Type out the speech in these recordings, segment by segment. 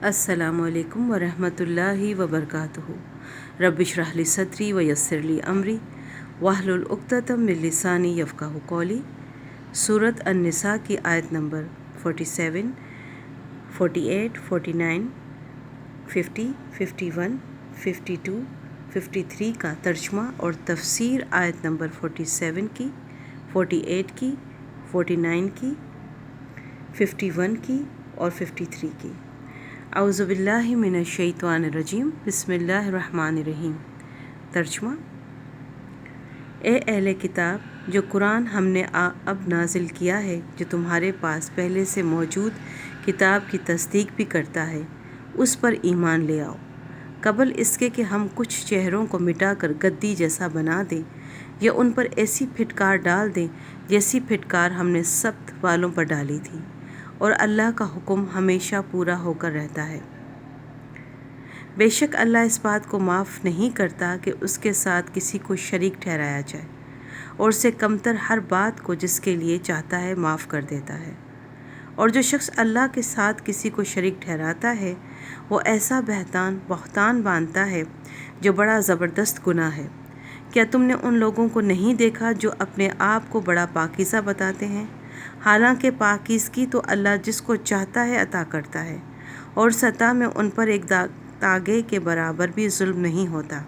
अस्सलामु अलैकुम वरहमतुल्लाहि वबरकातुहू। रब्बि इश्रह ली सदरी व यस्सिर ली अमरी वाहलुल उक़्दतम मिन लिसानी यफ़क़हू क़ौली। सूरत अन-निसा की आयत नंबर 47, 48, 49, 50, 51, 52, 53 का तर्जुमा और तफसीर आयत नंबर 47 की, 48 की, 49 की, 51 की और 53 की। औज़ु बिल्लाहि मिनश शैतानिर रजीम। बिस्मिल्लाहिर रहमानिर रहीम। तर्जुमा। ए अहले किताब, जो कुरान हमने अब नाजिल किया है, जो तुम्हारे पास पहले से मौजूद किताब की तस्दीक भी करता है, उस पर ईमान ले आओ, कबल इसके कि हम कुछ चेहरों को मिटाकर गद्दी जैसा बना दें या उन पर ऐसी फिटकार डाल दें जैसी फिटकार हमने सब्त वालों पर डाली थी, और अल्लाह का हुक्म हमेशा पूरा होकर रहता है। बेशक अल्लाह इस बात को माफ़ नहीं करता कि उसके साथ किसी को शरीक ठहराया जाए, और उससे कमतर हर बात को जिसके लिए चाहता है माफ़ कर देता है। और जो शख्स अल्लाह के साथ किसी को शरीक ठहराता है, वो ऐसा बहतान बांधता है जो बड़ा ज़बरदस्त गुनाह है। क्या तुमने उन लोगों को नहीं देखा जो अपने आप को बड़ा पाकीज़ा बताते हैं, हालांकि पाकीज़गी तो अल्लाह जिसको चाहता है अता करता है, और सतह में उन पर एक तागे के बराबर भी जुल्म नहीं होता।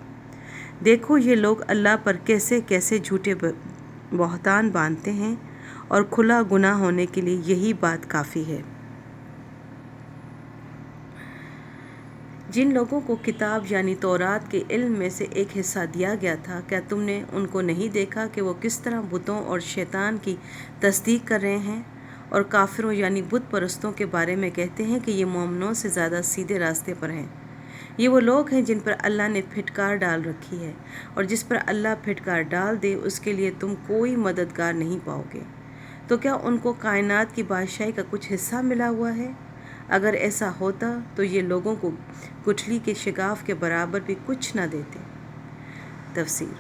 देखो ये लोग अल्लाह पर कैसे कैसे झूठे बहतान बांधते हैं, और खुला गुनाह होने के लिए यही बात काफ़ी है। जिन लोगों को किताब यानी तौरात के इल्म में से एक हिस्सा दिया गया था, क्या तुमने उनको नहीं देखा कि वो किस तरह बुतों और शैतान की तस्दीक कर रहे हैं, और काफिरों यानी बुत परस्तों के बारे में कहते हैं कि ये मोमिनों से ज़्यादा सीधे रास्ते पर हैं। ये वो लोग हैं जिन पर अल्लाह ने फिटकार डाल रखी है, और जिस पर अल्लाह फिटकार डाल दे उसके लिए तुम कोई मददगार नहीं पाओगे। तो क्या उनको कायनात की बादशाही का कुछ हिस्सा मिला हुआ है? अगर ऐसा होता तो ये लोगों को गुठली के शिगाफ के बराबर भी कुछ न देते। तफसीर।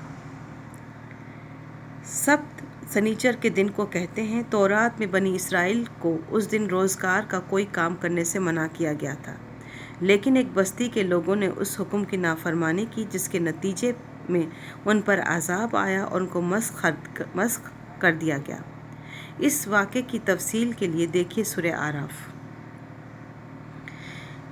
सब्त सनीचर के दिन को कहते हैं। तौरात में बनी इसराइल को उस दिन रोज़गार का कोई काम करने से मना किया गया था, लेकिन एक बस्ती के लोगों ने उस हुक्म की नाफरमानी की, जिसके नतीजे में उन पर अज़ाब आया और उनको मस्ख कर दिया गया। इस वाक़े की तफसील के लिए देखिए सूरह आराफ।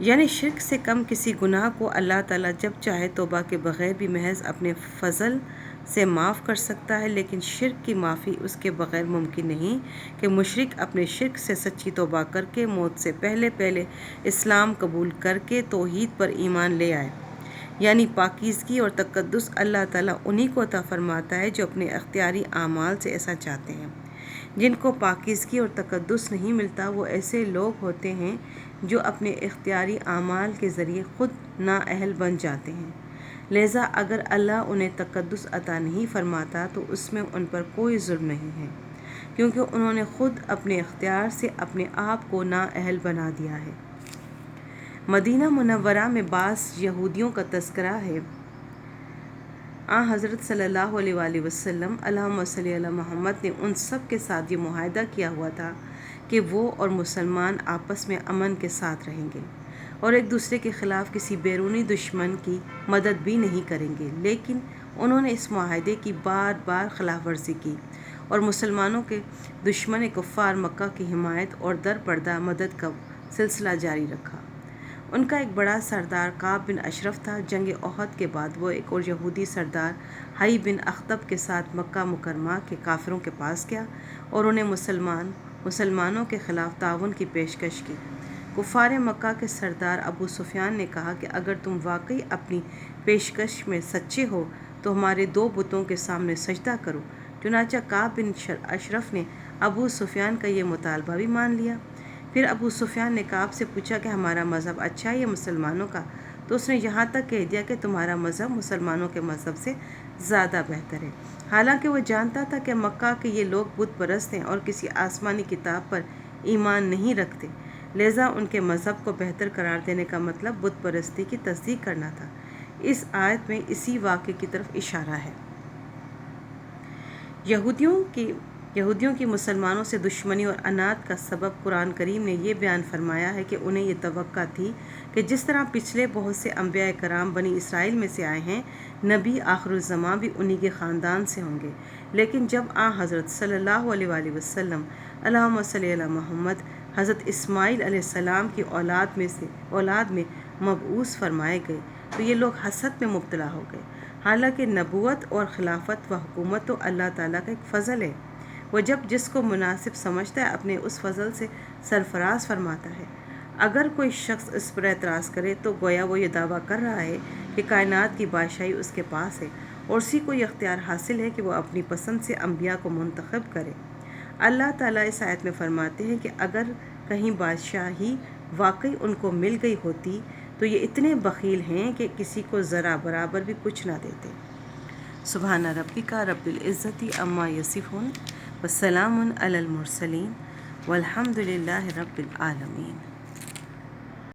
यानी शिर्क से कम किसी गुनाह को अल्लाह ताला जब चाहे तौबा के बग़ैर भी महज अपने फ़ज़ल से माफ़ कर सकता है, लेकिन शिर्क की माफ़ी उसके बग़ैर मुमकिन नहीं कि मुशरिक अपने शिर्क से सच्ची तौबा करके मौत से पहले इस्लाम कबूल करके तौहीद पर ईमान ले आए। यानी पाकीज़गी और तक़द्दुस अल्लाह ताला उन्हीं को अता फ़रमाता है जो अपने इख्तियारी आमाल से ऐसा चाहते हैं। जिनको पाकीज़गी और तक़द्दुस नहीं मिलता, वो ऐसे लोग होते हैं जो अपने इख्तियारी आमाल के ज़रिए ख़ुद नाअहल बन जाते हैं। लिहाजा अगर अल्लाह उन्हें तक़द्दुस अता नहीं फ़रमाता तो उसमें उन पर कोई जुल्म नहीं है, क्योंकि उन्होंने ख़ुद अपने इख्तियार से अपने आप को नाअहल बना दिया है। मदीना मुनव्वरा में बास यहूदियों का तज़किरा है। हज़रत सल्लल्लाहु अलैहि वसल्लम अल्लाहुम्मा सल्ली अला मोहम्मद ने उन सब के साथ ये मुआहदा किया हुआ था कि वो और मुसलमान आपस में अमन के साथ रहेंगे और एक दूसरे के ख़िलाफ़ किसी बैरूनी दुश्मन की मदद भी नहीं करेंगे। लेकिन उन्होंने इस मुआहदे की बार बार खिलाफ वर्जी की और मुसलमानों के दुश्मन कुफ़ार मक्का की हिमायत और दर पर्दा मदद का सिलसिला जारी रखा। उनका एक बड़ा सरदार काब बिन अशरफ था। जंग ओहद के बाद वो एक और यहूदी सरदार हई बिन अख्तब के साथ मक्का मुकरमा के काफिरों के पास गया और उन्हें मुसलमानों के ख़िलाफ़ ताउन की पेशकश की। कुफ़ार मक्का के सरदार अबू सुफियान ने कहा कि अगर तुम वाकई अपनी पेशकश में सच्चे हो तो हमारे दो बुतों के सामने सजदा करो। चुनांचे काब बिन अशरफ ने अबू सुफियान का ये मुतालबा भी मान लिया। फिर अबू सुफियान ने काब से पूछा कि हमारा मज़हब अच्छा है या मुसलमानों का, तो उसने यहाँ तक कह दिया कि तुम्हारा मज़हब मुसलमानों के मज़हब से ज़्यादा बेहतर है। हालांकि वह जानता था कि मक्का के ये लोग बुत परस्त हैं और किसी आसमानी किताब पर ईमान नहीं रखते, लिहाजा उनके मज़हब को बेहतर करार देने का मतलब बुत परस्ती की तस्दीक करना था। इस आयत में इसी वाक़े की तरफ इशारा है। यहूदियों की یہودیوں کی مسلمانوں سے دشمنی اور عناد کا سبب قرآن کریم نے یہ بیان فرمایا ہے کہ انہیں یہ توقع تھی کہ جس طرح پچھلے بہت سے انبیاء کرام بنی اسرائیل میں سے آئے ہیں، نبی آخر الزماں بھی انہی کے خاندان سے ہوں گے۔ لیکن جب حضرت صلی اللہ علیہ وآلہ وسلم اللہم صلی علی محمد حضرت اسماعیل علیہ السلام کی اولاد میں مبعوث فرمائے گئے تو یہ لوگ حسد میں مبتلا ہو گئے، حالانکہ نبوت اور خلافت و حکومت تو اللہ تعالیٰ کا ایک فضل ہے۔ وہ جب جس کو مناسب سمجھتا ہے اپنے اس فضل سے سرفراز فرماتا ہے۔ اگر کوئی شخص اس پر اعتراض کرے تو گویا وہ یہ دعویٰ کر رہا ہے کہ کائنات کی بادشاہی اس کے پاس ہے اور اسی کو یہ اختیار حاصل ہے کہ وہ اپنی پسند سے انبیاء کو منتخب کرے۔ اللہ تعالیٰ اس آیت میں فرماتے ہیں کہ اگر کہیں بادشاہی واقعی ان کو مل گئی ہوتی تو یہ اتنے بخیل ہیں کہ کسی کو ذرا برابر بھی کچھ نہ دیتے۔ سبحان ربک رب العزت عما یصفون وسلام علی المرسلین والحمد للہ رب العالمین۔